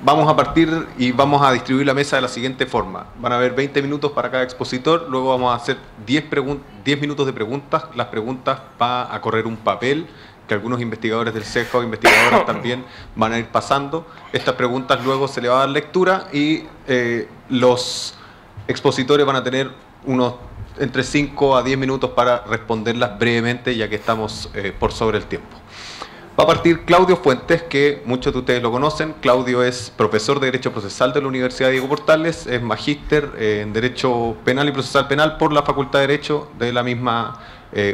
Vamos a partir y vamos a distribuir la mesa de la siguiente forma. Van a haber 20 minutos para cada expositor, luego vamos a hacer 10 minutos de preguntas. Las preguntas va a correr un papel que algunos investigadores del CEJA o investigadoras también van a ir pasando. Estas preguntas luego se le va a dar lectura y los expositores van a tener unos entre 5 a 10 minutos para responderlas brevemente, ya que estamos por sobre el tiempo. Va a partir Claudio Fuentes, que muchos de ustedes lo conocen. Claudio es profesor de Derecho Procesal de la Universidad Diego Portales, es magíster en Derecho Penal y Procesal Penal por la Facultad de Derecho de la misma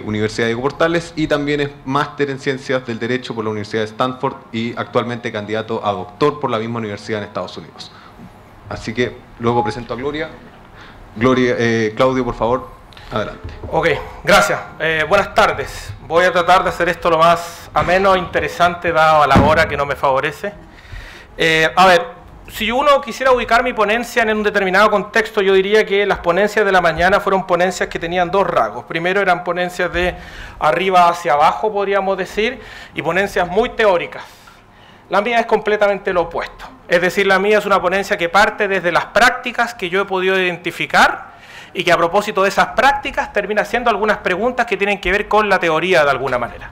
Universidad Diego Portales, y también es máster en Ciencias del Derecho por la Universidad de Stanford y actualmente candidato a doctor por la misma universidad en Estados Unidos. Así que luego presento a Gloria. Claudio, por favor, adelante. Ok, gracias. Buenas tardes. Voy a tratar de hacer esto lo más ameno e interesante, dado a la hora que no me favorece. A ver, si uno quisiera ubicar mi ponencia en un determinado contexto, yo diría que las ponencias de la mañana fueron ponencias que tenían dos rasgos. Primero eran ponencias de arriba hacia abajo, podríamos decir, y ponencias muy teóricas. La mía es completamente lo opuesto. Es decir, la mía es una ponencia que parte desde las prácticas que yo he podido identificar y que a propósito de esas prácticas termina haciendo algunas preguntas que tienen que ver con la teoría de alguna manera.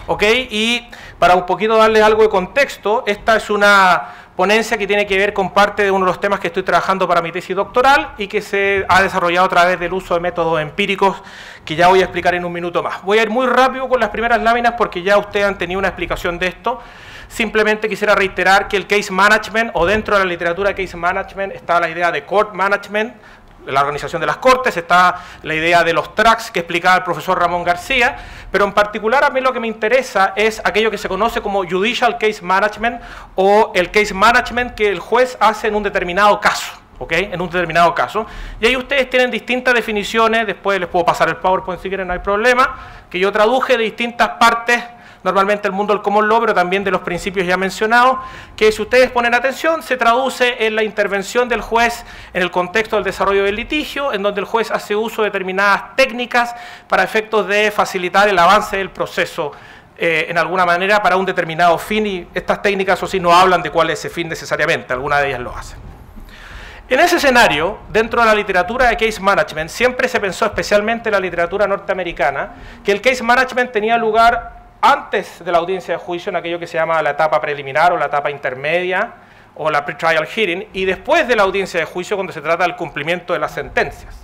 ¿Ok? Y para un poquito darles algo de contexto, esta es una ponencia que tiene que ver con parte de uno de los temas que estoy trabajando para mi tesis doctoral y que se ha desarrollado a través del uso de métodos empíricos que ya voy a explicar en un minuto más. Voy a ir muy rápido con las primeras láminas porque ya ustedes han tenido una explicación de esto. Simplemente quisiera reiterar que el case management, o dentro de la literatura de case management, está la idea de court management, la organización de las cortes, está la idea de los tracks que explicaba el profesor Ramón García, pero en particular a mí lo que me interesa es aquello que se conoce como judicial case management, o el case management que el juez hace en un determinado caso. ¿Ok? En un determinado caso. Y ahí ustedes tienen distintas definiciones, después les puedo pasar el PowerPoint si quieren, no hay problema, que yo traduje de distintas partes, normalmente el mundo del common law, pero también de los principios ya mencionados, que si ustedes ponen atención, se traduce en la intervención del juez en el contexto del desarrollo del litigio, en donde el juez hace uso de determinadas técnicas para efectos de facilitar el avance del proceso en alguna manera para un determinado fin, y estas técnicas, o sí, no hablan de cuál es ese fin necesariamente, algunas de ellas lo hacen. En ese escenario, dentro de la literatura de case management, siempre se pensó, especialmente en la literatura norteamericana, que el case management tenía lugar antes de la audiencia de juicio, en aquello que se llama la etapa preliminar o la etapa intermedia o la pre-trial hearing, y después de la audiencia de juicio cuando se trata del cumplimiento de las sentencias.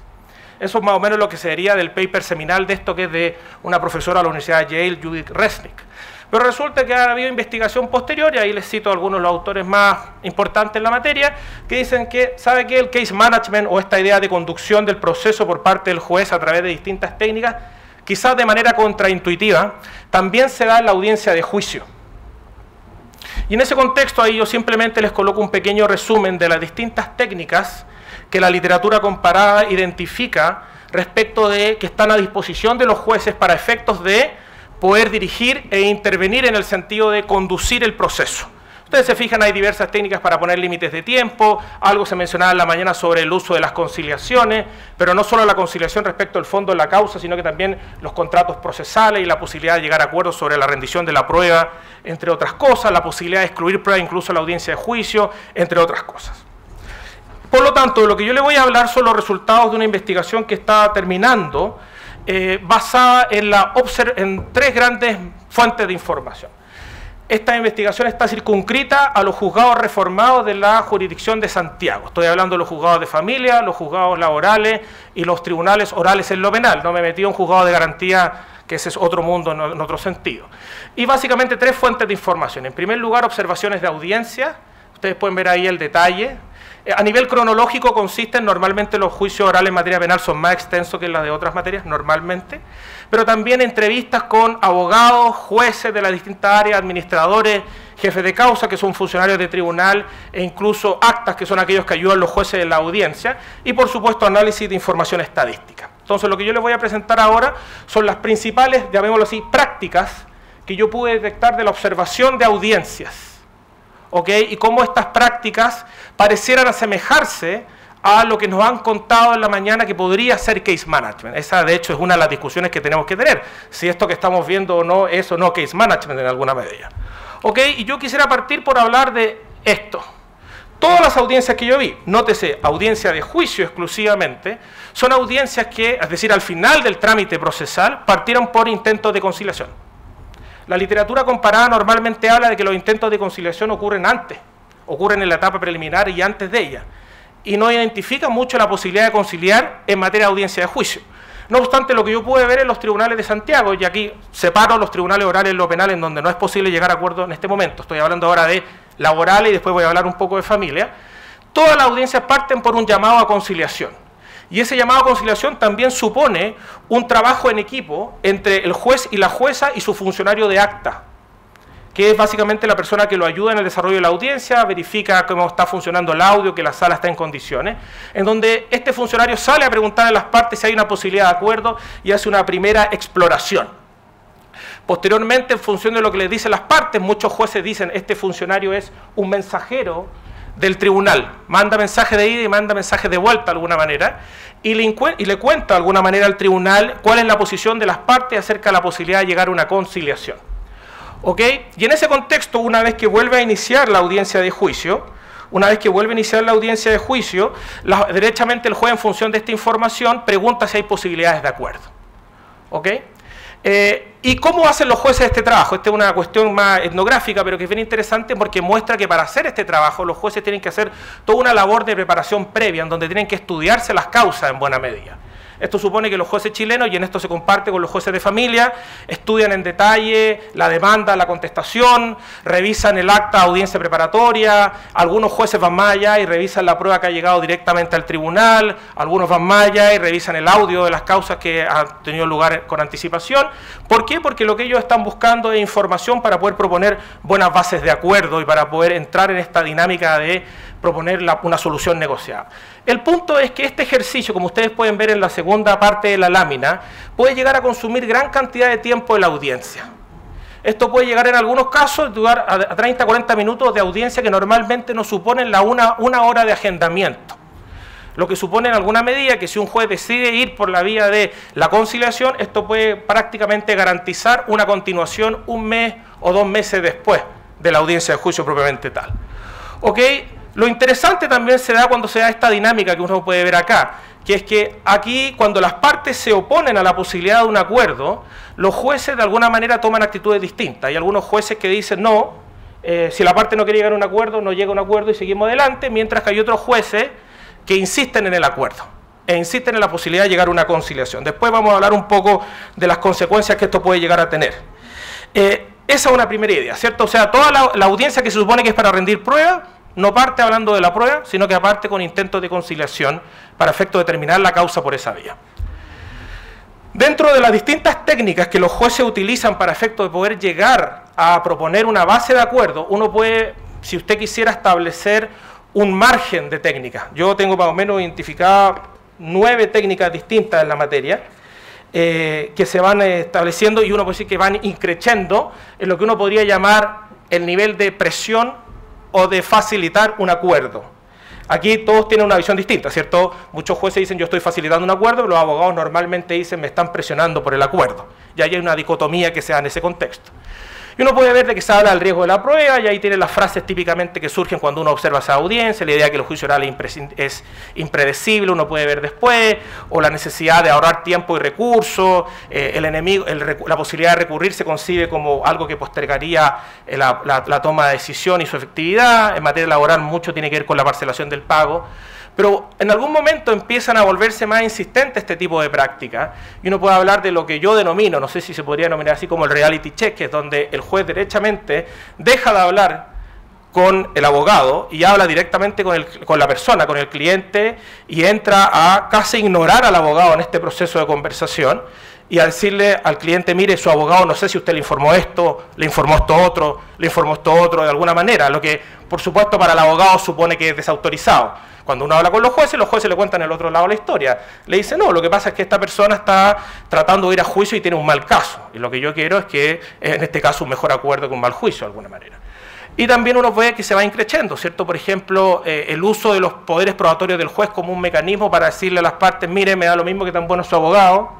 Eso es más o menos lo que sería del paper seminal de esto, que es de una profesora de la Universidad de Yale, Judith Resnick. Pero resulta que ha habido investigación posterior, y ahí les cito a algunos de los autores más importantes en la materia, que dicen que, ¿sabe qué? El case management, o esta idea de conducción del proceso por parte del juez a través de distintas técnicas, quizás de manera contraintuitiva, también se da en la audiencia de juicio. Y en ese contexto ahí yo simplemente les coloco un pequeño resumen de las distintas técnicas que la literatura comparada identifica respecto de que están a disposición de los jueces para efectos de poder dirigir e intervenir en el sentido de conducir el proceso. Ustedes se fijan, hay diversas técnicas para poner límites de tiempo, algo se mencionaba en la mañana sobre el uso de las conciliaciones, pero no solo la conciliación respecto al fondo de la causa, sino que también los contratos procesales y la posibilidad de llegar a acuerdos sobre la rendición de la prueba, entre otras cosas, la posibilidad de excluir prueba incluso en la audiencia de juicio, entre otras cosas. Por lo tanto, lo que yo le voy a hablar son los resultados de una investigación que está terminando, basada en tres grandes fuentes de información. Esta investigación está circunscrita a los juzgados reformados de la jurisdicción de Santiago. Estoy hablando de los juzgados de familia, los juzgados laborales y los tribunales orales en lo penal. No me he metido en juzgado de garantía, que ese es otro mundo en otro sentido. Y básicamente tres fuentes de información. En primer lugar, observaciones de audiencia. Ustedes pueden ver ahí el detalle. A nivel cronológico consisten, normalmente los juicios orales en materia penal son más extensos que las de otras materias, normalmente, pero también entrevistas con abogados, jueces de las distintas áreas, administradores, jefes de causa, que son funcionarios de tribunal, e incluso actas, que son aquellos que ayudan a los jueces en la audiencia, y por supuesto análisis de información estadística. Entonces lo que yo les voy a presentar ahora son las principales, llamémoslo así, prácticas que yo pude detectar de la observación de audiencias. ¿Okay? Y cómo estas prácticas parecieran asemejarse a lo que nos han contado en la mañana que podría ser case management. Esa, de hecho, es una de las discusiones que tenemos que tener, si esto que estamos viendo o no es o no case management en alguna medida. ¿Okay? Y yo quisiera partir por hablar de esto. todas las audiencias que yo vi, nótese, audiencia de juicio exclusivamente, son audiencias que, es decir, al final del trámite procesal, partieron por intentos de conciliación. La literatura comparada normalmente habla de que los intentos de conciliación ocurren antes, ocurren en la etapa preliminar y antes de ella, y no identifica mucho la posibilidad de conciliar en materia de audiencia de juicio. No obstante, lo que yo pude ver en los tribunales de Santiago, y aquí separo los tribunales orales y lo penal, en donde no es posible llegar a acuerdo en este momento, estoy hablando ahora de laborales y después voy a hablar un poco de familia, todas las audiencias parten por un llamado a conciliación. Y ese llamado a conciliación también supone un trabajo en equipo entre el juez y la jueza y su funcionario de acta, que es básicamente la persona que lo ayuda en el desarrollo de la audiencia, verifica cómo está funcionando el audio, que la sala está en condiciones, en donde este funcionario sale a preguntar a las partes si hay una posibilidad de acuerdo y hace una primera exploración. Posteriormente, en función de lo que les dicen las partes, muchos jueces dicen este funcionario es un mensajero del tribunal, manda mensaje de ida y manda mensaje de vuelta de alguna manera, y le cuenta de alguna manera al tribunal cuál es la posición de las partes acerca de la posibilidad de llegar a una conciliación. ¿Ok? Y en ese contexto, una vez que vuelve a iniciar la audiencia de juicio, derechamente el juez, en función de esta información, pregunta si hay posibilidades de acuerdo. ¿Ok? ¿Y cómo hacen los jueces este trabajo? Esta es una cuestión más etnográfica, pero que es bien interesante porque muestra que para hacer este trabajo los jueces tienen que hacer toda una labor de preparación previa, en donde tienen que estudiarse las causas en buena medida. Esto supone que los jueces chilenos, y en esto se comparte con los jueces de familia, estudian en detalle la demanda, la contestación, revisan el acta de audiencia preparatoria, algunos jueces van más allá y revisan la prueba que ha llegado directamente al tribunal, algunos van más allá y revisan el audio de las causas que han tenido lugar con anticipación. ¿Por qué? Porque lo que ellos están buscando es información para poder proponer buenas bases de acuerdo y para poder entrar en esta dinámica de proponer una solución negociada. El punto es que este ejercicio, como ustedes pueden ver en la segunda parte de la lámina, puede llegar a consumir gran cantidad de tiempo de la audiencia. Esto puede llegar en algunos casos a durar a 30 a 40 minutos de audiencia que normalmente no suponen una hora de agendamiento. Lo que supone en alguna medida que si un juez decide ir por la vía de la conciliación, esto puede prácticamente garantizar una continuación un mes o 2 meses después de la audiencia de juicio propiamente tal. ¿Ok? Lo interesante también se da cuando se da esta dinámica que uno puede ver acá, que es que aquí, cuando las partes se oponen a la posibilidad de un acuerdo, los jueces de alguna manera toman actitudes distintas. Hay algunos jueces que dicen no, si la parte no quiere llegar a un acuerdo, no llega a un acuerdo y seguimos adelante, mientras que hay otros jueces que insisten en el acuerdo e insisten en la posibilidad de llegar a una conciliación. Después vamos a hablar un poco de las consecuencias que esto puede llegar a tener. Esa es una primera idea, ¿cierto? O sea, toda la audiencia que se supone que es para rendir prueba, no parte hablando de la prueba, sino que aparte con intentos de conciliación para efecto de determinar la causa por esa vía. Dentro de las distintas técnicas que los jueces utilizan para efecto de poder llegar a proponer una base de acuerdo, uno puede, si usted quisiera, establecer un margen de técnicas. Yo tengo más o menos identificadas 9 técnicas distintas en la materia, que se van estableciendo y uno puede decir que van increciendo en lo que uno podría llamar el nivel de presión o de facilitar un acuerdo. Aquí todos tienen una visión distinta, ¿cierto? Muchos jueces dicen yo estoy facilitando un acuerdo, pero los abogados normalmente dicen me están presionando por el acuerdo. Y ahí hay una dicotomía que se da en ese contexto. Y uno puede ver de que se habla del riesgo de la prueba, y ahí tienen las frases típicamente que surgen cuando uno observa esa audiencia, la idea de que el juicio oral es impredecible, uno puede ver después, o la necesidad de ahorrar tiempo y recursos, la posibilidad de recurrir se concibe como algo que postergaría la toma de decisión y su efectividad. En materia laboral mucho tiene que ver con la parcelación del pago. Pero en algún momento empiezan a volverse más insistentes este tipo de prácticas y uno puede hablar de lo que yo denomino, no sé si se podría denominar así, como el reality check, que es donde el juez derechamente deja de hablar con el abogado y habla directamente con la persona, con el cliente, y entra a casi ignorar al abogado en este proceso de conversación y a decirle al cliente, mire, su abogado no sé si usted le informó esto, le informó esto otro, de alguna manera, lo que por supuesto para el abogado supone que es desautorizado. Cuando uno habla con los jueces le cuentan el otro lado de la historia. Le dicen, no, lo que pasa es que esta persona está tratando de ir a juicio y tiene un mal caso. Y lo que yo quiero es que, en este caso, un mejor acuerdo que un mal juicio, de alguna manera. Y también uno ve que se va increciendo, ¿cierto? Por ejemplo, el uso de los poderes probatorios del juez como un mecanismo para decirle a las partes, mire, me da lo mismo que tan bueno su abogado,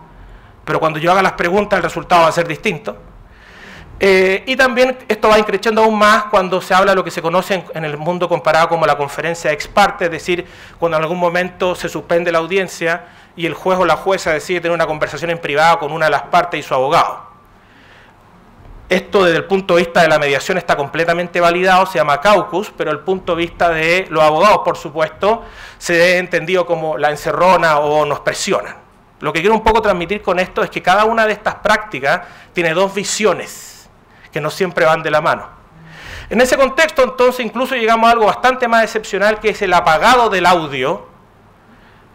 pero cuando yo haga las preguntas el resultado va a ser distinto. Y también esto va increciendo aún más cuando se habla de lo que se conoce en el mundo comparado como la conferencia ex parte, es decir, cuando en algún momento se suspende la audiencia y el juez o la jueza decide tener una conversación en privado con una de las partes y su abogado. Esto desde el punto de vista de la mediación está completamente validado, se llama caucus, pero el punto de vista de los abogados, por supuesto, se ha entendido como la encerrona o nos presionan. Lo que quiero un poco transmitir con esto es que cada una de estas prácticas tiene dos visiones que no siempre van de la mano. En ese contexto, entonces, incluso llegamos a algo bastante más excepcional, que es el apagado del audio,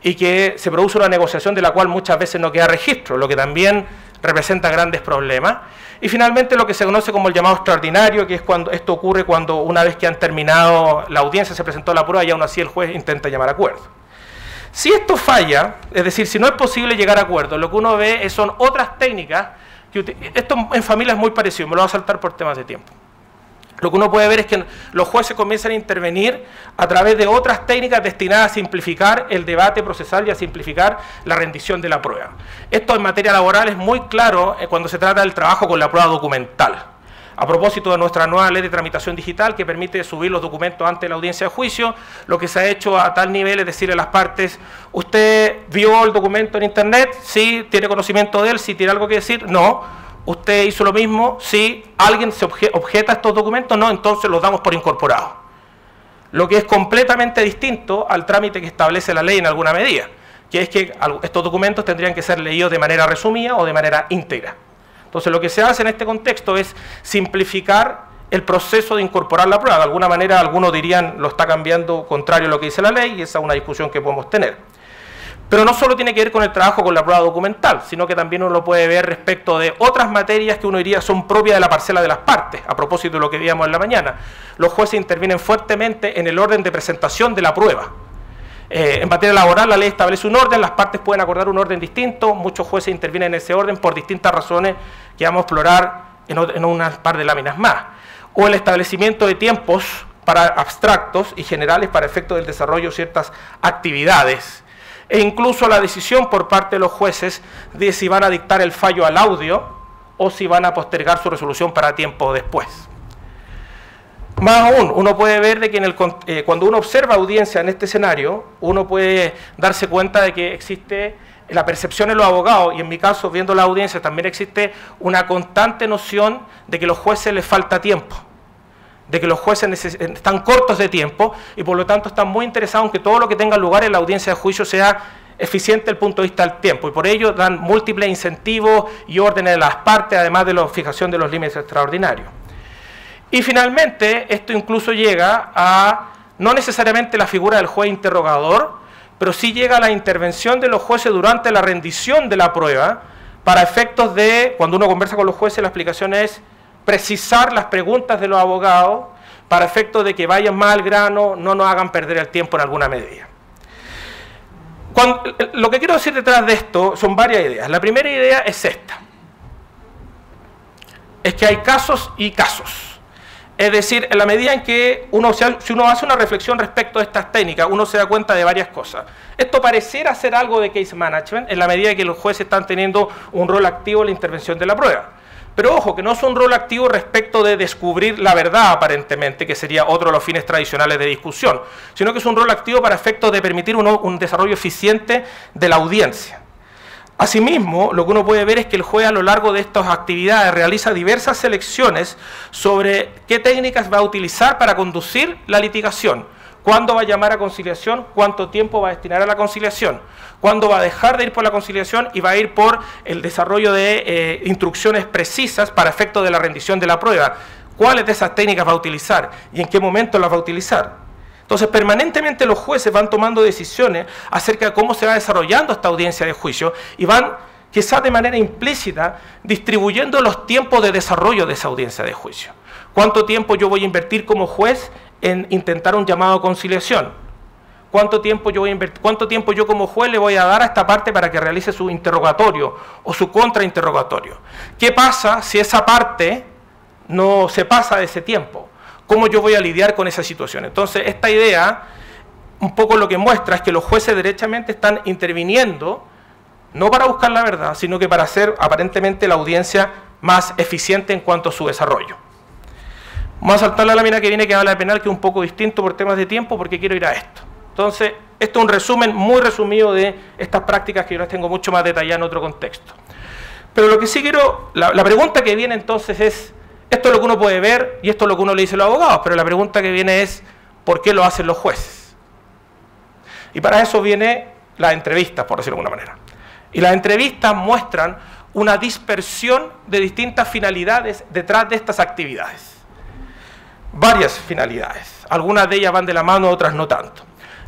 y que se produce una negociación de la cual muchas veces no queda registro, lo que también representa grandes problemas. Y finalmente lo que se conoce como el llamado extraordinario, que es cuando esto ocurre cuando una vez que han terminado la audiencia, se presentó la prueba y aún así el juez intenta llamar a acuerdo. Si esto falla, es decir, si no es posible llegar a acuerdo, lo que uno ve son otras técnicas, esto en familia es muy parecido, me lo voy a saltar por temas de tiempo. Lo que uno puede ver es que los jueces comienzan a intervenir a través de otras técnicas destinadas a simplificar el debate procesal y a simplificar la rendición de la prueba. Esto en materia laboral es muy claro cuando se trata del trabajo con la prueba documental. A propósito de nuestra nueva ley de tramitación digital que permite subir los documentos ante la audiencia de juicio, lo que se ha hecho a tal nivel es decirle a las partes: ¿usted vio el documento en internet? ¿Sí? ¿Tiene conocimiento de él? ¿Sí tiene algo que decir? No. ¿Usted hizo lo mismo? ¿Sí? ¿Alguien se objeta a estos documentos? No, entonces los damos por incorporados. Lo que es completamente distinto al trámite que establece la ley en alguna medida, que es que estos documentos tendrían que ser leídos de manera resumida o de manera íntegra. Entonces lo que se hace en este contexto es simplificar el proceso de incorporar la prueba. De alguna manera algunos dirían lo está cambiando contrario a lo que dice la ley, y esa es una discusión que podemos tener. Pero no solo tiene que ver con el trabajo con la prueba documental, sino que también uno lo puede ver respecto de otras materias que uno diría son propias de la parcela de las partes. A propósito de lo que veíamos en la mañana, los jueces intervienen fuertemente en el orden de presentación de la prueba. En materia laboral la ley establece un orden, las partes pueden acordar un orden distinto, muchos jueces intervienen en ese orden por distintas razones que vamos a explorar en unas par de láminas más. O el establecimiento de tiempos para abstractos y generales para efectos del desarrollo de ciertas actividades. E incluso la decisión por parte de los jueces de si van a dictar el fallo al audio o si van a postergar su resolución para tiempo después. Más aún, uno puede ver de que cuando uno observa audiencia en este escenario, uno puede darse cuenta de que existe la percepción en los abogados, y en mi caso, viendo la audiencia, también existe una constante noción de que a los jueces les falta tiempo, de que los jueces están cortos de tiempo y por lo tanto están muy interesados en que todo lo que tenga lugar en la audiencia de juicio sea eficiente desde el punto de vista del tiempo, y por ello dan múltiples incentivos y órdenes de las partes, además de la fijación de los límites extraordinarios. Y finalmente, esto incluso llega a no necesariamente la figura del juez interrogador, pero sí llega a la intervención de los jueces durante la rendición de la prueba, para efectos de, cuando uno conversa con los jueces, la explicación es precisar las preguntas de los abogados para efectos de que vayan más al grano, no nos hagan perder el tiempo en alguna medida. Lo que quiero decir detrás de esto son varias ideas. La primera idea es esta. Es que hay casos y casos. Es decir, en la medida en que si uno hace una reflexión respecto a estas técnicas, uno se da cuenta de varias cosas. Esto pareciera ser algo de case management, en la medida en que los jueces están teniendo un rol activo en la intervención de la prueba. Pero ojo, que no es un rol activo respecto de descubrir la verdad aparentemente, que sería otro de los fines tradicionales de discusión, sino que es un rol activo para efectos de permitir un desarrollo eficiente de la audiencia. Asimismo, lo que uno puede ver es que el juez a lo largo de estas actividades realiza diversas selecciones sobre qué técnicas va a utilizar para conducir la litigación, cuándo va a llamar a conciliación, cuánto tiempo va a destinar a la conciliación, cuándo va a dejar de ir por la conciliación y va a ir por el desarrollo de instrucciones precisas para efecto de la rendición de la prueba, cuáles de esas técnicas va a utilizar y en qué momento las va a utilizar. Entonces, permanentemente los jueces van tomando decisiones acerca de cómo se va desarrollando esta audiencia de juicio y van, quizás de manera implícita, distribuyendo los tiempos de desarrollo de esa audiencia de juicio. ¿Cuánto tiempo yo voy a invertir como juez en intentar un llamado a conciliación? ¿Cuánto tiempo yo como juez le voy a dar a esta parte para que realice su interrogatorio o su contrainterrogatorio? ¿Qué pasa si esa parte no se pasa de ese tiempo? ¿Cómo yo voy a lidiar con esa situación? Entonces, esta idea, un poco lo que muestra es que los jueces derechamente están interviniendo, no para buscar la verdad, sino que para hacer aparentemente la audiencia más eficiente en cuanto a su desarrollo. Vamos a saltar la lámina que viene, que habla de penal, que es un poco distinto por temas de tiempo, porque quiero ir a esto. Entonces, esto es un resumen muy resumido de estas prácticas que yo las tengo mucho más detalladas en otro contexto. Pero lo que sí quiero, la pregunta que viene entonces es, esto es lo que uno puede ver y esto es lo que uno le dice a los abogados, pero la pregunta que viene es, ¿por qué lo hacen los jueces? Y para eso viene las entrevistas, por decirlo de alguna manera. Y las entrevistas muestran una dispersión de distintas finalidades detrás de estas actividades. Varias finalidades. Algunas de ellas van de la mano, otras no tanto.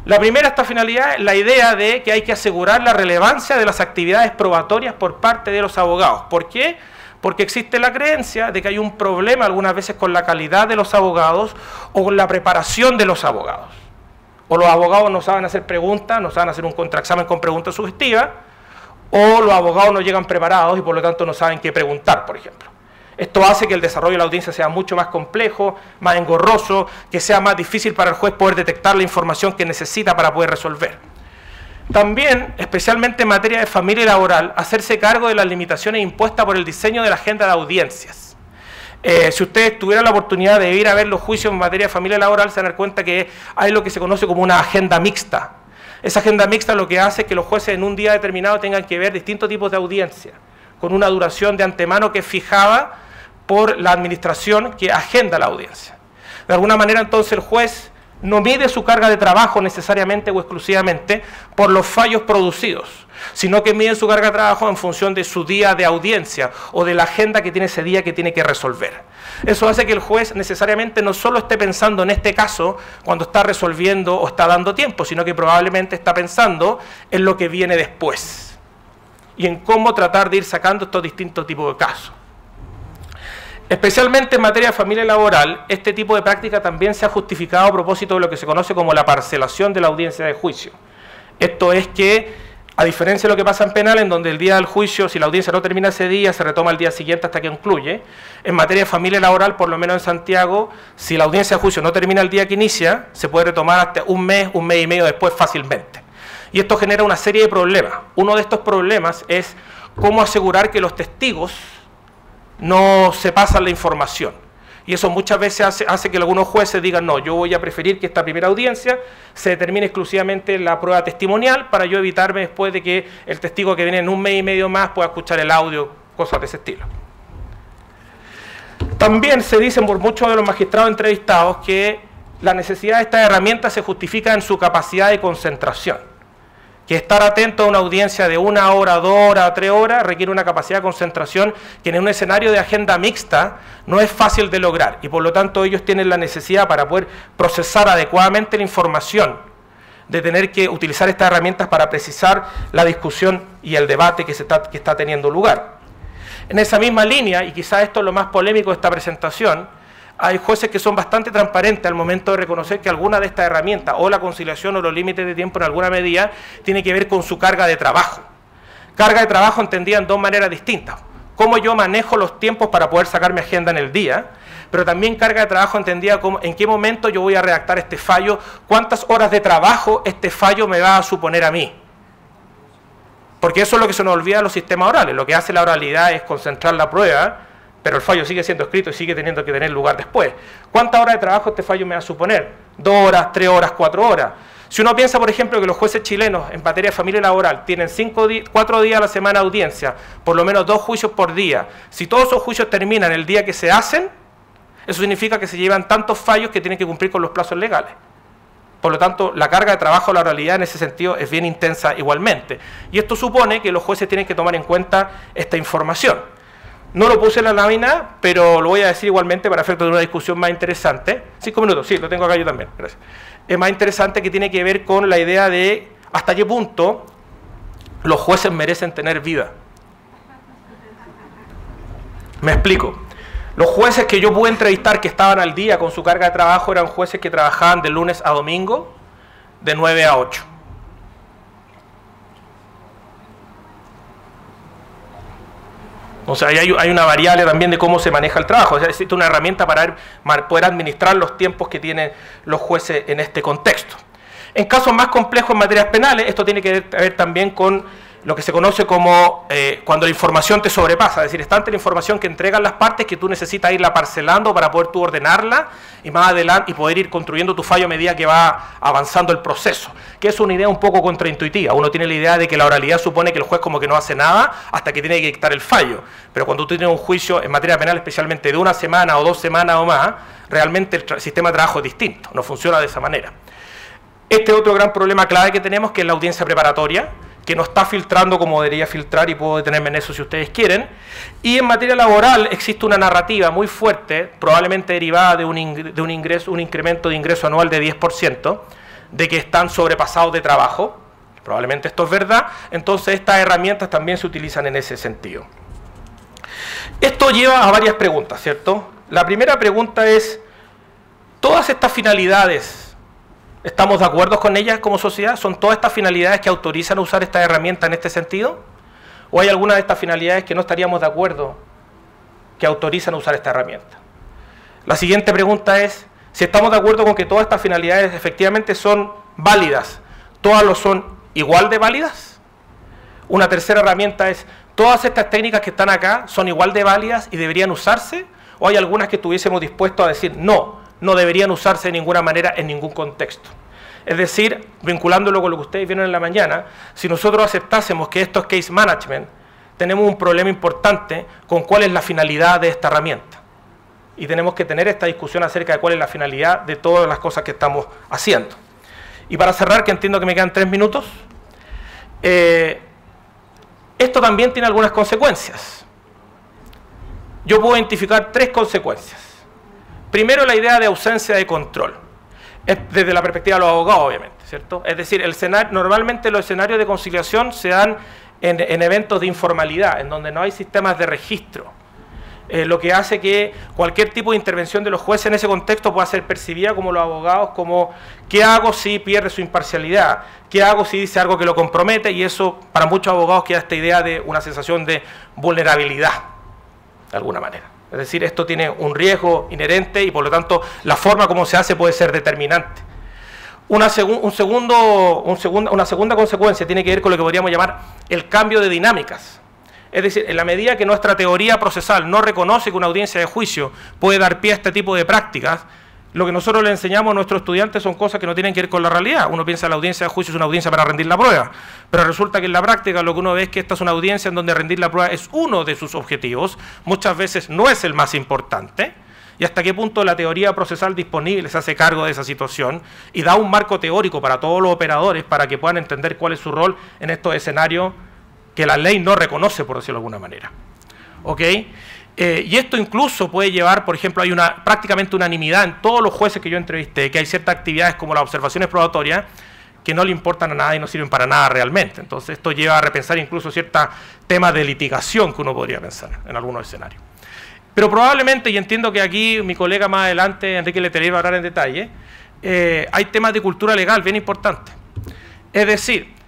La primera, esta finalidad, es la idea de que hay que asegurar la relevancia de las actividades probatorias por parte de los abogados. ¿Por qué? Porque existe la creencia de que hay un problema algunas veces con la calidad de los abogados o con la preparación de los abogados. O los abogados no saben hacer preguntas, no saben hacer un contraexamen con preguntas sugestivas, o los abogados no llegan preparados y por lo tanto no saben qué preguntar, por ejemplo. Esto hace que el desarrollo de la audiencia sea mucho más complejo, más engorroso, que sea más difícil para el juez poder detectar la información que necesita para poder resolver. También, especialmente en materia de familia y laboral, hacerse cargo de las limitaciones impuestas por el diseño de la agenda de audiencias. Si ustedes tuvieran la oportunidad de ir a ver los juicios en materia de familia y laboral, se dan cuenta que hay lo que se conoce como una agenda mixta. Esa agenda mixta lo que hace es que los jueces en un día determinado tengan que ver distintos tipos de audiencia, con una duración de antemano que es fijada por la administración que agenda la audiencia. De alguna manera, entonces, el juez no mide su carga de trabajo necesariamente o exclusivamente por los fallos producidos, sino que mide su carga de trabajo en función de su día de audiencia o de la agenda que tiene ese día que tiene que resolver. Eso hace que el juez necesariamente no solo esté pensando en este caso cuando está resolviendo o está dando tiempo, sino que probablemente está pensando en lo que viene después y en cómo tratar de ir sacando estos distintos tipos de casos. Especialmente en materia de familia laboral, este tipo de práctica también se ha justificado a propósito de lo que se conoce como la parcelación de la audiencia de juicio. Esto es que, a diferencia de lo que pasa en penal, en donde el día del juicio, si la audiencia no termina ese día, se retoma el día siguiente hasta que concluye, en materia de familia laboral, por lo menos en Santiago, si la audiencia de juicio no termina el día que inicia, se puede retomar hasta un mes y medio después fácilmente. Y esto genera una serie de problemas. Uno de estos problemas es cómo asegurar que los testigos no se pasan la información. Y eso muchas veces hace que algunos jueces digan, no, yo voy a preferir que esta primera audiencia se determine exclusivamente la prueba testimonial para yo evitarme después de que el testigo que viene en un mes y medio más pueda escuchar el audio, cosas de ese estilo. También se dicen por muchos de los magistrados entrevistados que la necesidad de estas herramientas se justifica en su capacidad de concentración. Que estar atento a una audiencia de 1 hora, 2 horas, 3 horas requiere una capacidad de concentración que en un escenario de agenda mixta no es fácil de lograr y por lo tanto ellos tienen la necesidad para poder procesar adecuadamente la información de tener que utilizar estas herramientas para precisar la discusión y el debate que está teniendo lugar. En esa misma línea, y quizás esto es lo más polémico de esta presentación, hay jueces que son bastante transparentes al momento de reconocer que alguna de estas herramientas o la conciliación o los límites de tiempo en alguna medida tiene que ver con su carga de trabajo. Carga de trabajo entendida en dos maneras distintas. Cómo yo manejo los tiempos para poder sacar mi agenda en el día, pero también carga de trabajo entendida como en qué momento yo voy a redactar este fallo, cuántas horas de trabajo este fallo me va a suponer a mí. Porque eso es lo que se nos olvida de los sistemas orales. Lo que hace la oralidad es concentrar la prueba, pero el fallo sigue siendo escrito y sigue teniendo que tener lugar después. ¿Cuántas horas de trabajo este fallo me va a suponer? 2 horas, 3 horas, 4 horas. Si uno piensa, por ejemplo, que los jueces chilenos en materia de familia laboral tienen 4 días a la semana de audiencia, por lo menos 2 juicios por día, si todos esos juicios terminan el día que se hacen, eso significa que se llevan tantos fallos que tienen que cumplir con los plazos legales. Por lo tanto, la carga de trabajo, la oralidad en ese sentido es bien intensa igualmente. Y esto supone que los jueces tienen que tomar en cuenta esta información. No lo puse en la lámina, pero lo voy a decir igualmente para efectos de una discusión más interesante. 5 minutos, sí, lo tengo acá yo también. Gracias. Es más interesante, que tiene que ver con la idea de hasta qué punto los jueces merecen tener vida. Me explico. Los jueces que yo pude entrevistar que estaban al día con su carga de trabajo eran jueces que trabajaban de lunes a domingo, de 9 a 8. O sea, hay una variable también de cómo se maneja el trabajo. O sea, existe una herramienta para poder administrar los tiempos que tienen los jueces en este contexto. En casos más complejos en materias penales, esto tiene que ver también con lo que se conoce como cuando la información te sobrepasa, es decir, es tanta la información que entregan las partes que tú necesitas irla parcelando para poder tú ordenarla y más adelante y poder ir construyendo tu fallo a medida que va avanzando el proceso, que es una idea un poco contraintuitiva. Uno tiene la idea de que la oralidad supone que el juez como que no hace nada hasta que tiene que dictar el fallo, pero cuando tú tienes un juicio en materia penal especialmente de 1 semana o 2 semanas o más, realmente el sistema de trabajo es distinto, no funciona de esa manera. Este otro gran problema clave que tenemos, que es la audiencia preparatoria, que no está filtrando como debería filtrar, y puedo detenerme en eso si ustedes quieren. Y en materia laboral existe una narrativa muy fuerte, probablemente derivada de un incremento de ingreso anual de 10%, de que están sobrepasados de trabajo. Probablemente esto es verdad. Entonces estas herramientas también se utilizan en ese sentido. Esto lleva a varias preguntas, ¿cierto? La primera pregunta es, ¿todas estas finalidades estamos de acuerdo con ellas como sociedad? ¿Son todas estas finalidades que autorizan a usar esta herramienta en este sentido? ¿O hay alguna de estas finalidades que no estaríamos de acuerdo que autorizan a usar esta herramienta? La siguiente pregunta es, si estamos de acuerdo con que todas estas finalidades efectivamente son válidas, ¿todas lo son igual de válidas? Una tercera herramienta es, ¿todas estas técnicas que están acá son igual de válidas y deberían usarse? ¿O hay algunas que estuviésemos dispuestos a decir, no deberían usarse de ninguna manera en ningún contexto? Es decir, vinculándolo con lo que ustedes vieron en la mañana, si nosotros aceptásemos que esto es case management, tenemos un problema importante con cuál es la finalidad de esta herramienta. Y tenemos que tener esta discusión acerca de cuál es la finalidad de todas las cosas que estamos haciendo. Y para cerrar, que entiendo que me quedan 3 minutos, esto también tiene algunas consecuencias. Yo puedo identificar 3 consecuencias. Primero, la idea de ausencia de control, desde la perspectiva de los abogados, obviamente, ¿cierto? Es decir, normalmente los escenarios de conciliación se dan en eventos de informalidad, en donde no hay sistemas de registro, lo que hace que cualquier tipo de intervención de los jueces en ese contexto pueda ser percibida como los abogados como ¿qué hago si pierde su imparcialidad? ¿Qué hago si dice algo que lo compromete? Y eso para muchos abogados queda esta idea de una sensación de vulnerabilidad, de alguna manera. Es decir, esto tiene un riesgo inherente y por lo tanto la forma como se hace puede ser determinante. Una segunda consecuencia tiene que ver con lo que podríamos llamar el cambio de dinámicas. Es decir, en la medida que nuestra teoría procesal no reconoce que una audiencia de juicio puede dar pie a este tipo de prácticas, lo que nosotros le enseñamos a nuestros estudiantes son cosas que no tienen que ver con la realidad. Uno piensa que la audiencia de juicio es una audiencia para rendir la prueba, pero resulta que en la práctica lo que uno ve es que esta es una audiencia en donde rendir la prueba es uno de sus objetivos, muchas veces no es el más importante, y hasta qué punto la teoría procesal disponible se hace cargo de esa situación y da un marco teórico para todos los operadores para que puedan entender cuál es su rol en estos escenarios que la ley no reconoce, por decirlo de alguna manera. ¿Ok? Y esto incluso puede llevar, por ejemplo, hay prácticamente unanimidad en todos los jueces que yo entrevisté, que hay ciertas actividades como las observaciones probatorias que no le importan a nada y no sirven para nada realmente. Entonces esto lleva a repensar incluso ciertos temas de litigación que uno podría pensar en algunos escenarios. Pero probablemente, y entiendo que aquí mi colega más adelante, Enrique Letelier, va a hablar en detalle, hay temas de cultura legal bien importantes. Es decir,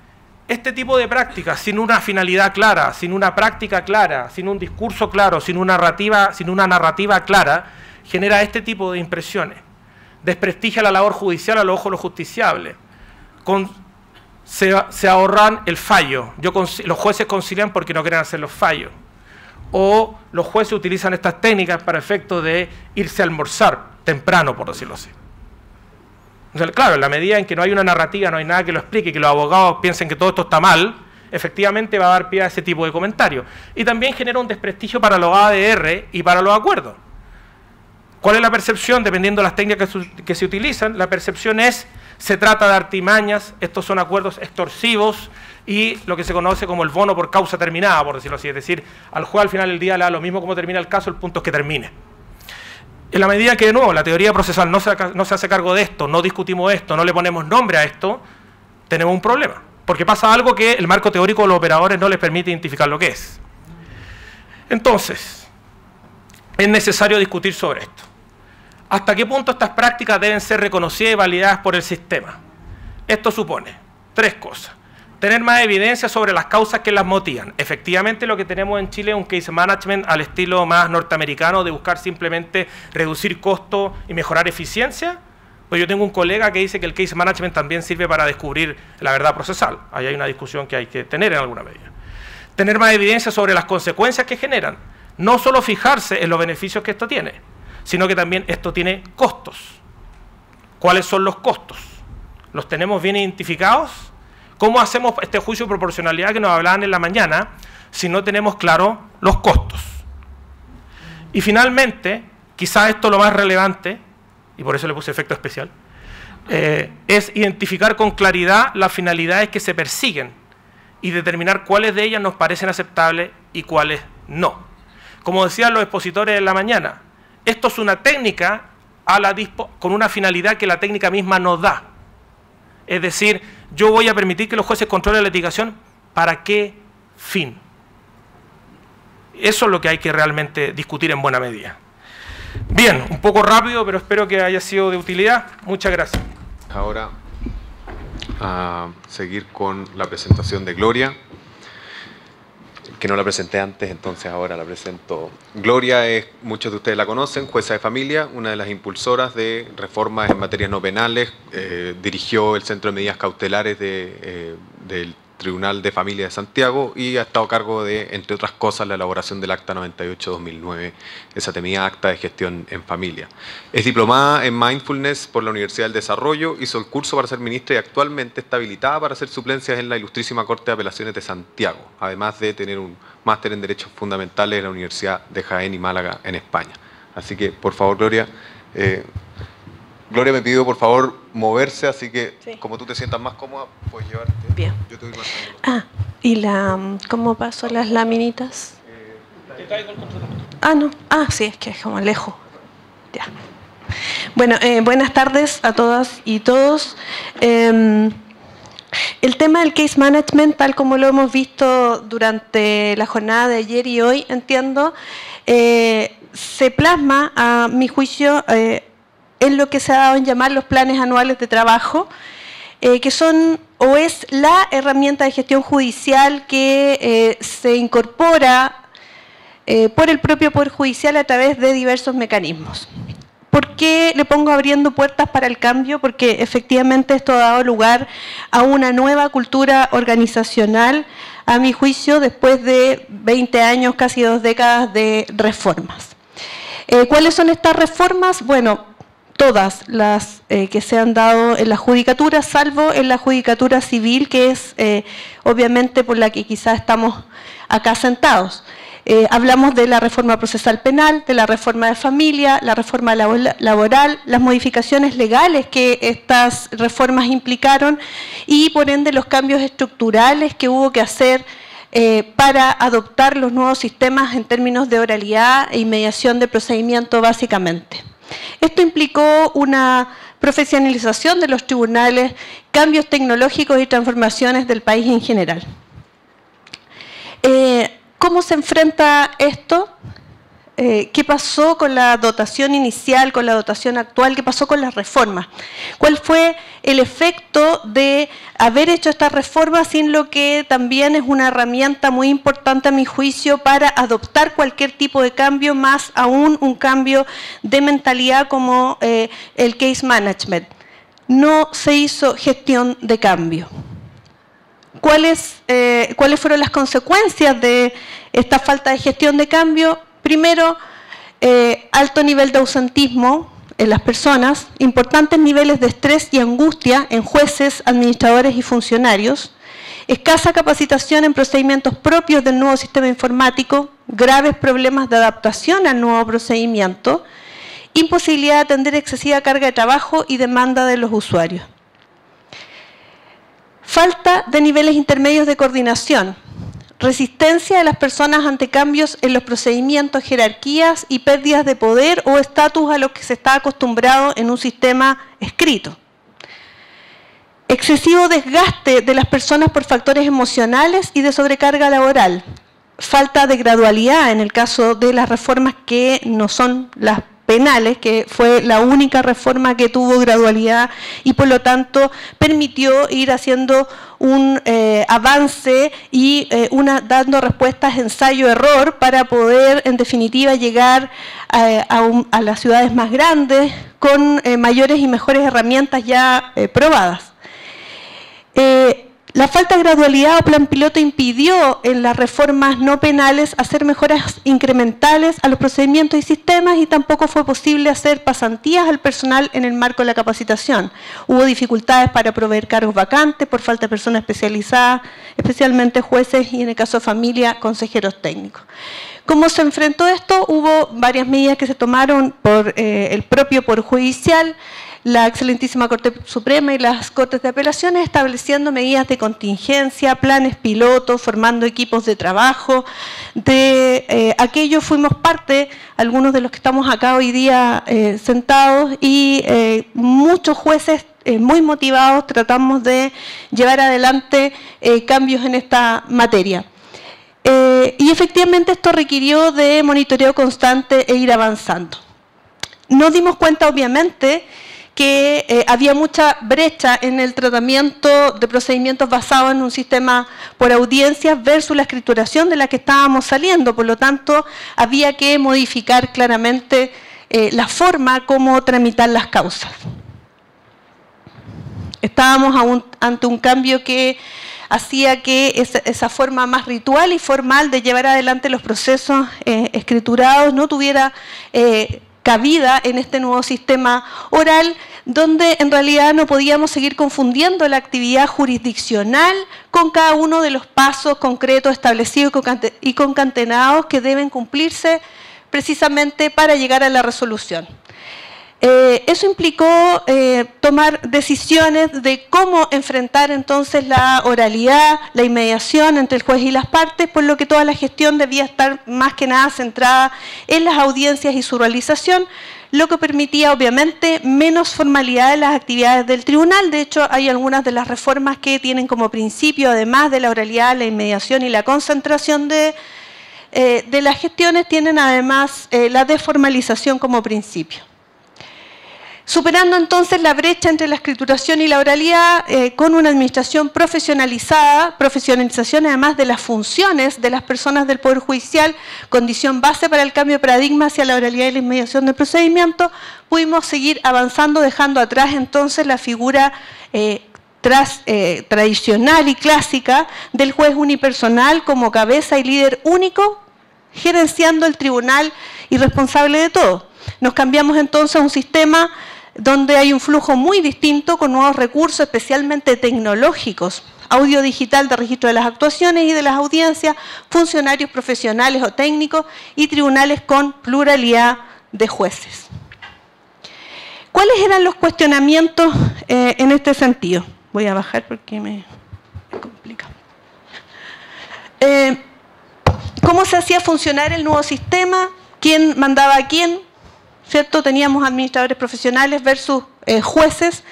este tipo de prácticas sin una finalidad clara, sin una práctica clara, sin un discurso claro, sin una narrativa clara, genera este tipo de impresiones. Desprestigia la labor judicial a los ojos de los justiciables. Se ahorran el fallo. Los jueces concilian porque no quieren hacer los fallos. O los jueces utilizan estas técnicas para efecto de irse a almorzar temprano, por decirlo así. Entonces, claro, en la medida en que no hay una narrativa, no hay nada que lo explique, que los abogados piensen que todo esto está mal, efectivamente va a dar pie a ese tipo de comentarios. Y también genera un desprestigio para los ADR y para los acuerdos. ¿Cuál es la percepción? Dependiendo de las técnicas que se utilizan, la percepción es, se trata de artimañas, estos son acuerdos extorsivos y lo que se conoce como el bono por causa terminada, por decirlo así. Es decir, al juez al final del día le da lo mismo como termina el caso, el punto es que termine. En la medida que, de nuevo, la teoría procesal no se hace cargo de esto, no discutimos esto, no le ponemos nombre a esto, tenemos un problema. Porque pasa algo que el marco teórico de los operadores no les permite identificar lo que es. Entonces, es necesario discutir sobre esto. ¿Hasta qué punto estas prácticas deben ser reconocidas y validadas por el sistema? Esto supone 3 cosas. Tener más evidencia sobre las causas que las motivan. Efectivamente, lo que tenemos en Chile es un case management al estilo más norteamericano de buscar simplemente reducir costos y mejorar eficiencia. Pues yo tengo un colega que dice que el case management también sirve para descubrir la verdad procesal. Ahí hay una discusión que hay que tener en alguna medida. Tener más evidencia sobre las consecuencias que generan. No solo fijarse en los beneficios que esto tiene, sino que también esto tiene costos. ¿Cuáles son los costos? ¿Los tenemos bien identificados? ¿Cómo hacemos este juicio de proporcionalidad que nos hablaban en la mañana si no tenemos claro los costos? Y finalmente, quizás esto lo más relevante, y por eso le puse efecto especial, es identificar con claridad las finalidades que se persiguen y determinar cuáles de ellas nos parecen aceptables y cuáles no. Como decían los expositores en la mañana, esto es una técnica con una finalidad que la técnica misma nos da. Es decir, yo voy a permitir que los jueces controlen la litigación, ¿para qué fin? Eso es lo que hay que realmente discutir en buena medida. Bien, un poco rápido, pero espero que haya sido de utilidad. Muchas gracias. Ahora a seguir con la presentación de Gloria, que no la presenté antes, entonces ahora la presento. Gloria es, muchos de ustedes la conocen, jueza de familia, una de las impulsoras de reformas en materias no penales, dirigió el Centro de Medidas Cautelares del Tribunal de Familia de Santiago y ha estado a cargo de, entre otras cosas, la elaboración del Acta 98-2009, esa temida Acta de Gestión en Familia. Es diplomada en Mindfulness por la Universidad del Desarrollo, hizo el curso para ser ministra y actualmente está habilitada para hacer suplencias en la Ilustrísima Corte de Apelaciones de Santiago, además de tener un máster en Derechos Fundamentales en la Universidad de Jaén y Málaga en España. Así que, por favor, Gloria, Gloria me pidió, por favor, moverse, así que sí, como tú te sientas más cómoda, puedes llevarte. Bien. Yo te voy más. ¿Y cómo paso las laminitas? ¿Te traigo el control? No. Sí, es que es como lejos. Ya. Bueno, buenas tardes a todas y todos. El tema del case management, tal como lo hemos visto durante la jornada de ayer y hoy, entiendo, se plasma, a mi juicio, en lo que se ha dado en llamar los planes anuales de trabajo, que son o es la herramienta de gestión judicial que se incorpora por el propio Poder Judicial a través de diversos mecanismos. ¿Por qué le pongo abriendo puertas para el cambio? Porque efectivamente esto ha dado lugar a una nueva cultura organizacional, a mi juicio, después de 20 años, casi 2 décadas de reformas. ¿Cuáles son estas reformas? Bueno, todas las que se han dado en la judicatura, salvo en la judicatura civil, que es obviamente por la que quizás estamos acá sentados. Hablamos de la reforma procesal penal, de la reforma de familia, la reforma laboral, las modificaciones legales que estas reformas implicaron y por ende los cambios estructurales que hubo que hacer para adoptar los nuevos sistemas en términos de oralidad e inmediación de procedimiento básicamente. Esto implicó una profesionalización de los tribunales, cambios tecnológicos y transformaciones del país en general. ¿Cómo se enfrenta esto? ¿Qué pasó con la dotación inicial, con la dotación actual? ¿Qué pasó con las reformas? ¿Cuál fue el efecto de haber hecho estas reformas sin lo que también es una herramienta muy importante a mi juicio para adoptar cualquier tipo de cambio, más aún un cambio de mentalidad como el case management? No se hizo gestión de cambio. ¿Cuáles fueron las consecuencias de esta falta de gestión de cambio? Primero, alto nivel de ausentismo en las personas, importantes niveles de estrés y angustia en jueces, administradores y funcionarios, escasa capacitación en procedimientos propios del nuevo sistema informático, graves problemas de adaptación al nuevo procedimiento, imposibilidad de atender excesiva carga de trabajo y demanda de los usuarios. Falta de niveles intermedios de coordinación. Resistencia de las personas ante cambios en los procedimientos, jerarquías y pérdidas de poder o estatus a los que se está acostumbrado en un sistema escrito. Excesivo desgaste de las personas por factores emocionales y de sobrecarga laboral. Falta de gradualidad en el caso de las reformas que no son las penales, que fue la única reforma que tuvo gradualidad y por lo tanto permitió ir haciendo un avance y dando respuestas ensayo-error para poder, en definitiva, llegar a las ciudades más grandes con mayores y mejores herramientas ya probadas. La falta de gradualidad o plan piloto impidió en las reformas no penales hacer mejoras incrementales a los procedimientos y sistemas, y tampoco fue posible hacer pasantías al personal en el marco de la capacitación. Hubo dificultades para proveer cargos vacantes por falta de personas especializadas, especialmente jueces y, en el caso de familia, consejeros técnicos. ¿Cómo se enfrentó esto? Hubo varias medidas que se tomaron por el propio Poder Judicial, la excelentísima Corte Suprema y las Cortes de Apelaciones, estableciendo medidas de contingencia, planes pilotos, formando equipos de trabajo. De aquello fuimos parte, algunos de los que estamos acá hoy día sentados, y muchos jueces muy motivados tratamos de llevar adelante cambios en esta materia. Y efectivamente esto requirió de monitoreo constante e ir avanzando. Nos dimos cuenta, obviamente, que había mucha brecha en el tratamiento de procedimientos basados en un sistema por audiencias versus la escrituración de la que estábamos saliendo. Por lo tanto, había que modificar claramente la forma como tramitar las causas. Estábamos ante un cambio que hacía que esa forma más ritual y formal de llevar adelante los procesos escriturados no tuviera cabida en este nuevo sistema oral, donde en realidad no podíamos seguir confundiendo la actividad jurisdiccional con cada uno de los pasos concretos establecidos y concatenados que deben cumplirse precisamente para llegar a la resolución. Eso implicó tomar decisiones de cómo enfrentar entonces la oralidad, la inmediación entre el juez y las partes, por lo que toda la gestión debía estar más que nada centrada en las audiencias y su realización, lo que permitía obviamente menos formalidad en las actividades del tribunal. De hecho, hay algunas de las reformas que tienen como principio, además de la oralidad, la inmediación y la concentración de las gestiones, tienen además la desformalización como principio. Superando entonces la brecha entre la escrituración y la oralidad, con una administración profesionalizada, profesionalización además de las funciones de las personas del Poder Judicial, condición base para el cambio de paradigma hacia la oralidad y la inmediación del procedimiento, pudimos seguir avanzando, dejando atrás entonces la figura tradicional y clásica del juez unipersonal como cabeza y líder único, gerenciando el tribunal y responsable de todo. Nos cambiamos entonces a un sistema donde hay un flujo muy distinto con nuevos recursos, especialmente tecnológicos, audio digital de registro de las actuaciones y de las audiencias, funcionarios profesionales o técnicos y tribunales con pluralidad de jueces. ¿Cuáles eran los cuestionamientos en este sentido? Voy a bajar porque me complica. ¿Cómo se hacía funcionar el nuevo sistema? ¿Quién mandaba a quién? ¿Cierto? Teníamos administradores profesionales versus jueces.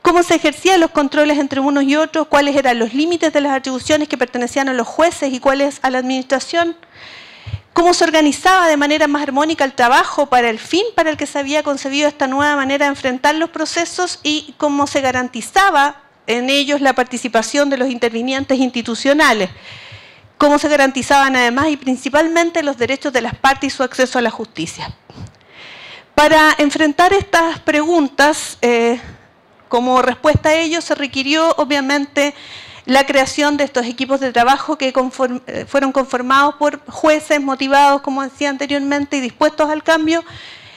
¿Cómo se ejercían los controles entre unos y otros? ¿Cuáles eran los límites de las atribuciones que pertenecían a los jueces y cuáles a la administración? ¿Cómo se organizaba de manera más armónica el trabajo para el fin para el que se había concebido esta nueva manera de enfrentar los procesos? ¿Y cómo se garantizaba en ellos la participación de los intervinientes institucionales? ¿Cómo se garantizaban además y principalmente los derechos de las partes y su acceso a la justicia? Para enfrentar estas preguntas, como respuesta a ello, se requirió obviamente la creación de estos equipos de trabajo que fueron conformados por jueces motivados, como decía anteriormente, y dispuestos al cambio.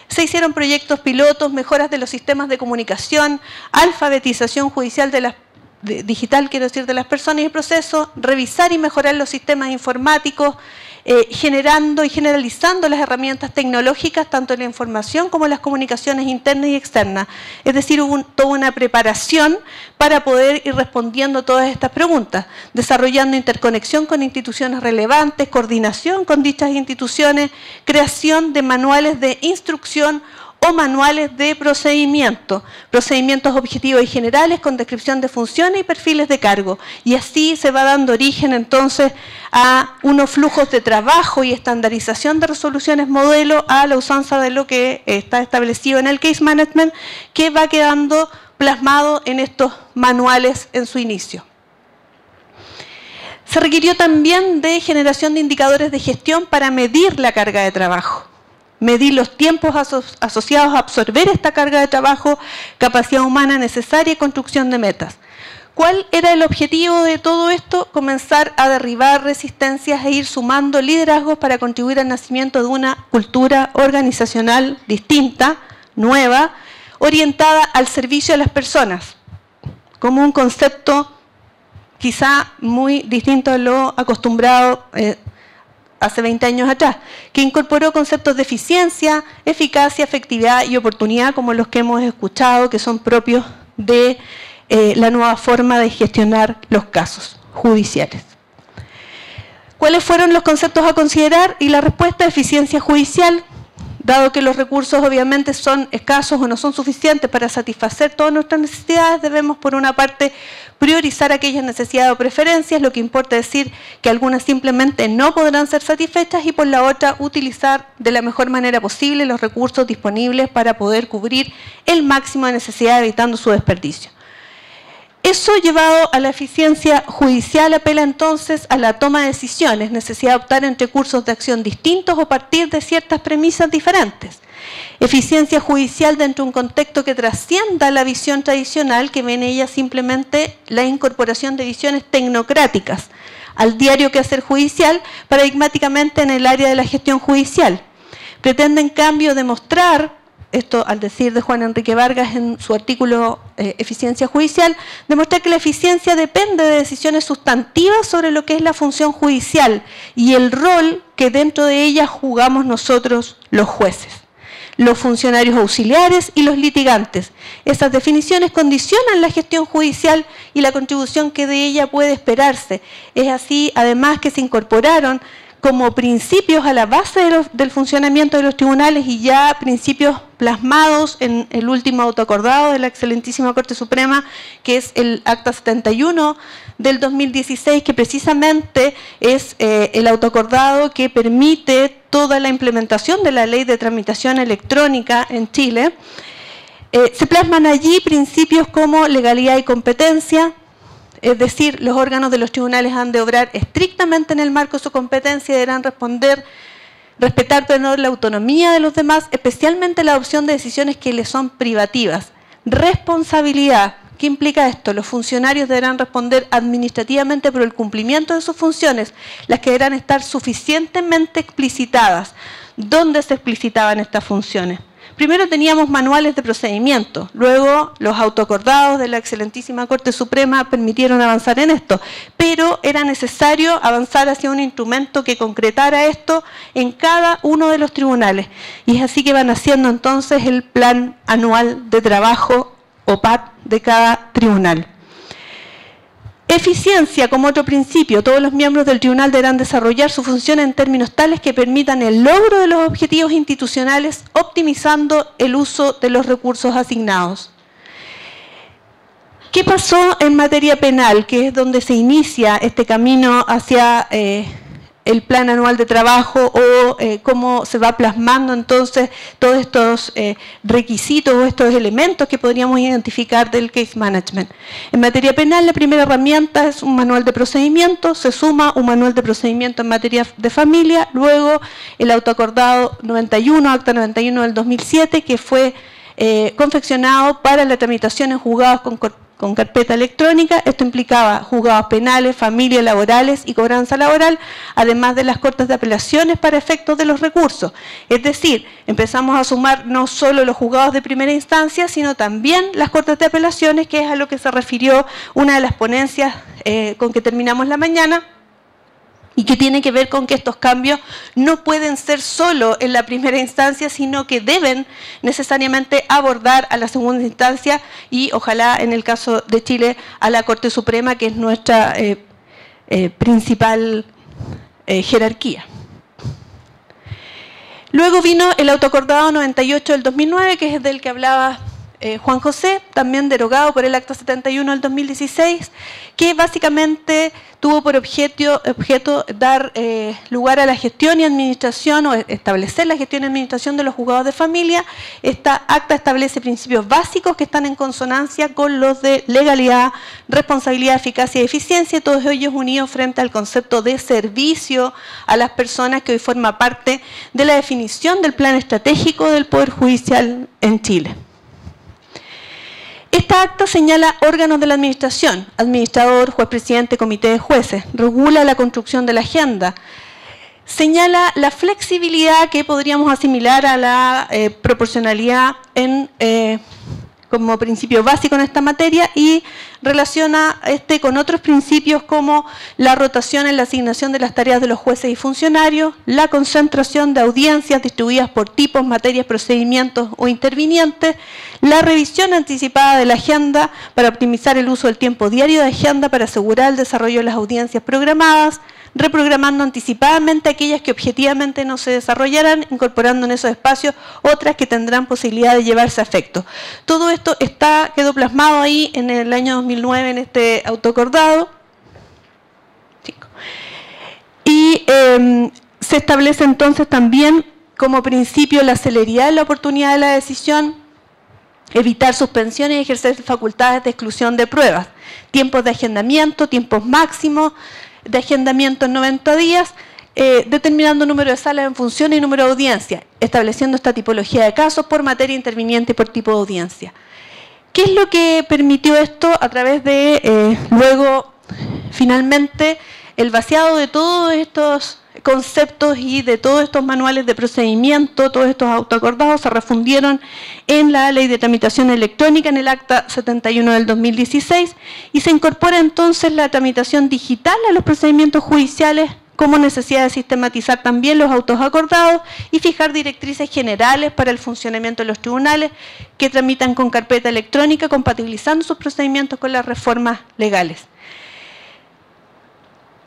Se hicieron proyectos pilotos, mejoras de los sistemas de comunicación, alfabetización judicial digital, quiero decir, de las personas y procesos, revisar y mejorar los sistemas informáticos, generando y generalizando las herramientas tecnológicas, tanto en la información como en las comunicaciones internas y externas. Es decir, hubo toda una preparación para poder ir respondiendo todas estas preguntas, desarrollando interconexión con instituciones relevantes, coordinación con dichas instituciones, creación de manuales de instrucción o manuales de procedimiento, procedimientos objetivos y generales con descripción de funciones y perfiles de cargo. Y así se va dando origen entonces a unos flujos de trabajo y estandarización de resoluciones modelo a la usanza de lo que está establecido en el case management, que va quedando plasmado en estos manuales en su inicio. Se requirió también de generación de indicadores de gestión para medir la carga de trabajo, medir los tiempos asociados a absorber esta carga de trabajo, capacidad humana necesaria y construcción de metas. ¿Cuál era el objetivo de todo esto? Comenzar a derribar resistencias e ir sumando liderazgos para contribuir al nacimiento de una cultura organizacional distinta, nueva, orientada al servicio de las personas, como un concepto quizá muy distinto a lo acostumbrado hace 20 años atrás, que incorporó conceptos de eficiencia, eficacia, efectividad y oportunidad, como los que hemos escuchado, que son propios de la nueva forma de gestionar los casos judiciales. ¿Cuáles fueron los conceptos a considerar? Y la respuesta: eficiencia judicial, dado que los recursos obviamente son escasos o no son suficientes para satisfacer todas nuestras necesidades, debemos por una parte priorizar aquellas necesidades o preferencias, lo que importa decir que algunas simplemente no podrán ser satisfechas, y por la otra utilizar de la mejor manera posible los recursos disponibles para poder cubrir el máximo de necesidad, evitando su desperdicio. Eso, llevado a la eficiencia judicial, apela entonces a la toma de decisiones, necesidad de optar entre cursos de acción distintos o partir de ciertas premisas diferentes. Eficiencia judicial dentro de un contexto que trascienda la visión tradicional, que ve en ella simplemente la incorporación de visiones tecnocráticas al diario quehacer judicial, paradigmáticamente en el área de la gestión judicial. Pretende, en cambio, demostrar, esto al decir de Juan Enrique Vargas en su artículo Eficiencia Judicial, demostrar que la eficiencia depende de decisiones sustantivas sobre lo que es la función judicial y el rol que dentro de ella jugamos nosotros los jueces, los funcionarios auxiliares y los litigantes. Esas definiciones condicionan la gestión judicial y la contribución que de ella puede esperarse. Es así, además, que se incorporaron como principios a la base del funcionamiento de los tribunales, y ya principios plasmados en el último autoacordado de la excelentísima Corte Suprema, que es el Acta 71 del 2016, que precisamente es el autoacordado que permite toda la implementación de la Ley de Tramitación Electrónica en Chile. Se plasman allí principios como legalidad y competencia. Es decir, los órganos de los tribunales han de obrar estrictamente en el marco de su competencia y deberán respetar la autonomía de los demás, especialmente la adopción de decisiones que les son privativas. Responsabilidad. ¿Qué implica esto? Los funcionarios deberán responder administrativamente por el cumplimiento de sus funciones, las que deberán estar suficientemente explicitadas. ¿Dónde se explicitaban estas funciones? Primero teníamos manuales de procedimiento, luego los autoacordados de la excelentísima Corte Suprema permitieron avanzar en esto, pero era necesario avanzar hacia un instrumento que concretara esto en cada uno de los tribunales. Y es así que van haciendo entonces el Plan Anual de Trabajo, o PAT, de cada tribunal. Eficiencia como otro principio. Todos los miembros del tribunal deberán desarrollar su función en términos tales que permitan el logro de los objetivos institucionales, optimizando el uso de los recursos asignados. ¿Qué pasó en materia penal, que es donde se inicia este camino hacia el Plan Anual de Trabajo, o cómo se va plasmando entonces todos estos requisitos o estos elementos que podríamos identificar del case management? En materia penal, la primera herramienta es un manual de procedimiento, se suma un manual de procedimiento en materia de familia, luego el autoacordado 91, Acta 91 del 2007, que fue confeccionado para la tramitación en juzgados con carpeta electrónica. Esto implicaba juzgados penales, familia, laborales y cobranza laboral, además de las cortes de apelaciones para efectos de los recursos. Es decir, empezamos a sumar no solo los juzgados de primera instancia, sino también las cortes de apelaciones, que es a lo que se refirió una de las ponencias con que terminamos la mañana, y que tiene que ver con que estos cambios no pueden ser solo en la primera instancia, sino que deben necesariamente abordar a la segunda instancia y ojalá en el caso de Chile a la Corte Suprema, que es nuestra principal jerarquía. Luego vino el autoacordado 98 del 2009, que es del que hablaba Juan José, también derogado por el Acta 71 del 2016, que básicamente tuvo por objeto dar lugar a la gestión y administración, o establecer la gestión y administración de los juzgados de familia. Esta acta establece principios básicos que están en consonancia con los de legalidad, responsabilidad, eficacia y eficiencia, todos ellos unidos frente al concepto de servicio a las personas, que hoy forma parte de la definición del plan estratégico del Poder Judicial en Chile. Esta acta señala órganos de la administración, administrador, juez presidente, comité de jueces, regula la construcción de la agenda, señala la flexibilidad que podríamos asimilar a la proporcionalidad como principio básico en esta materia, y relaciona con otros principios como la rotación en la asignación de las tareas de los jueces y funcionarios, la concentración de audiencias distribuidas por tipos, materias, procedimientos o intervinientes, la revisión anticipada de la agenda para optimizar el uso del tiempo diario de agenda para asegurar el desarrollo de las audiencias programadas, reprogramando anticipadamente aquellas que objetivamente no se desarrollarán, incorporando en esos espacios otras que tendrán posibilidad de llevarse a efecto. Todo esto quedó plasmado ahí en el año 2009 en este autoacordado. Y se establece entonces también como principio la celeridad de la oportunidad de la decisión, evitar suspensiones y ejercer facultades de exclusión de pruebas, tiempos de agendamiento, tiempos máximos de agendamiento en 90 días, determinando número de salas en función y número de audiencias, estableciendo esta tipología de casos por materia interviniente y por tipo de audiencia. ¿Qué es lo que permitió esto? A través de, luego, finalmente, el vaciado de todos estos conceptos y de todos estos manuales de procedimiento, todos estos autoacordados se refundieron en la Ley de Tramitación Electrónica, en el Acta 71 del 2016, y se incorpora entonces la tramitación digital a los procedimientos judiciales como necesidad de sistematizar también los autos acordados y fijar directrices generales para el funcionamiento de los tribunales que tramitan con carpeta electrónica, compatibilizando sus procedimientos con las reformas legales.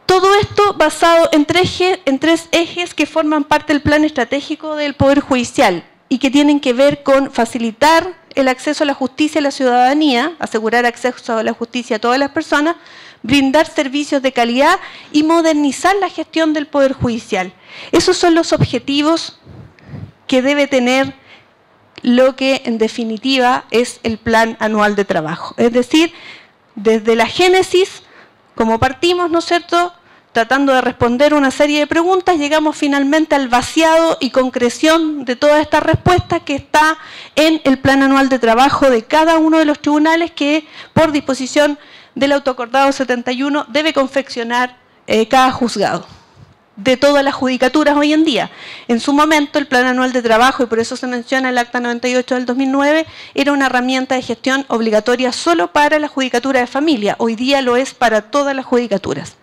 Todo esto basado en tres ejes que forman parte del plan estratégico del Poder Judicial y que tienen que ver con facilitar el acceso a la justicia a la ciudadanía, asegurar acceso a la justicia a todas las personas, brindar servicios de calidad y modernizar la gestión del Poder Judicial. Esos son los objetivos que debe tener lo que en definitiva es el plan anual de trabajo. Es decir, desde la génesis, como partimos, ¿no es cierto?, tratando de responder una serie de preguntas, llegamos finalmente al vaciado y concreción de todas estas respuestas que está en el plan anual de trabajo de cada uno de los tribunales que, por disposición del autoacordado 71, debe confeccionar cada juzgado de todas las judicaturas hoy en día. En su momento, el plan anual de trabajo, y por eso se menciona el Acta 98 del 2009, era una herramienta de gestión obligatoria solo para la judicatura de familia. Hoy día lo es para todas las judicaturas.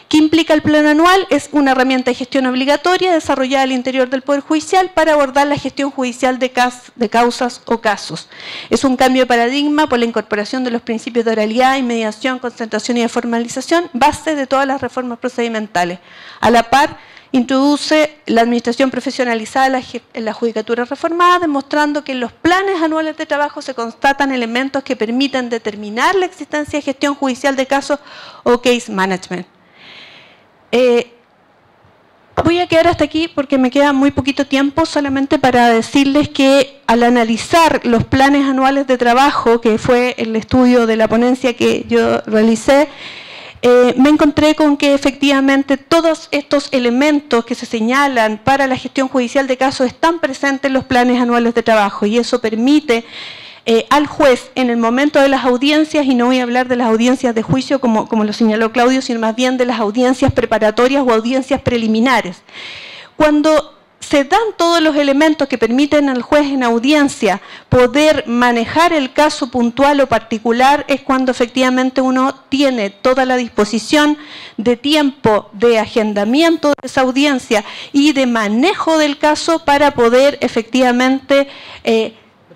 ¿Qué implica el plan anual? Es una herramienta de gestión obligatoria desarrollada al interior del Poder Judicial para abordar la gestión judicial de causas o casos. Es un cambio de paradigma por la incorporación de los principios de oralidad, inmediación, concentración y de formalización, base de todas las reformas procedimentales. A la par, introduce la administración profesionalizada en la judicatura reformada, demostrando que en los planes anuales de trabajo se constatan elementos que permiten determinar la existencia de gestión judicial de casos o case management. Voy a quedar hasta aquí porque me queda muy poquito tiempo, solamente para decirles que al analizar los planes anuales de trabajo, que fue el estudio de la ponencia que yo realicé, me encontré con que efectivamente todos estos elementos que se señalan para la gestión judicial de casos están presentes en los planes anuales de trabajo, y eso permite al juez en el momento de las audiencias, y no voy a hablar de las audiencias de juicio como lo señaló Claudio, sino más bien de las audiencias preparatorias o audiencias preliminares. Cuando se dan todos los elementos que permiten al juez en audiencia poder manejar el caso puntual o particular, es cuando efectivamente uno tiene toda la disposición de tiempo de agendamiento de esa audiencia y de manejo del caso para poder efectivamente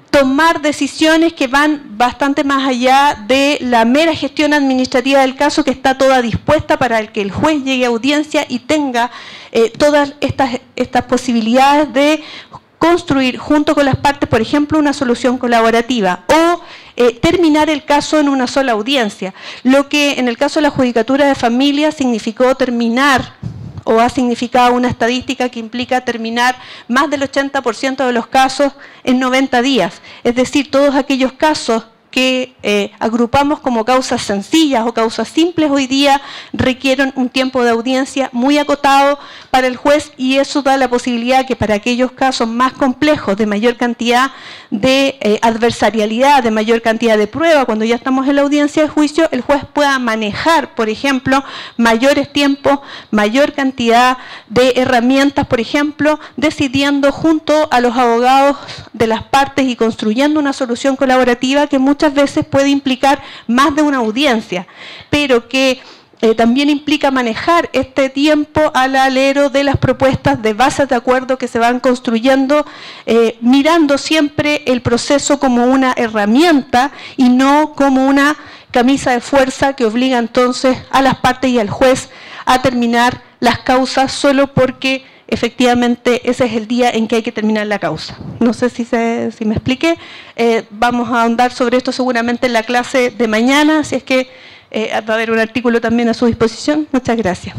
tomar decisiones que van bastante más allá de la mera gestión administrativa del caso, que está toda dispuesta para que el juez llegue a audiencia y tenga todas estas posibilidades de construir junto con las partes, por ejemplo, una solución colaborativa o terminar el caso en una sola audiencia, lo que en el caso de la judicatura de familia significó terminar o ha significado una estadística que implica terminar más del 80% de los casos en 90 días. Es decir, todos aquellos casos que agrupamos como causas sencillas o causas simples hoy día requieren un tiempo de audiencia muy acotado para el juez, y eso da la posibilidad que para aquellos casos más complejos, de mayor cantidad de adversarialidad, de mayor cantidad de prueba, cuando ya estamos en la audiencia de juicio, el juez pueda manejar, por ejemplo, mayores tiempos, mayor cantidad de herramientas, por ejemplo, decidiendo junto a los abogados de las partes y construyendo una solución colaborativa que muchas veces puede implicar más de una audiencia, pero que también implica manejar este tiempo al alero de las propuestas de bases de acuerdo que se van construyendo, mirando siempre el proceso como una herramienta y no como una camisa de fuerza que obliga entonces a las partes y al juez a terminar las causas solo porque efectivamente ese es el día en que hay que terminar la causa. No sé si me expliqué. Vamos a ahondar sobre esto seguramente en la clase de mañana, así es que va a haber un artículo también a su disposición. Muchas gracias.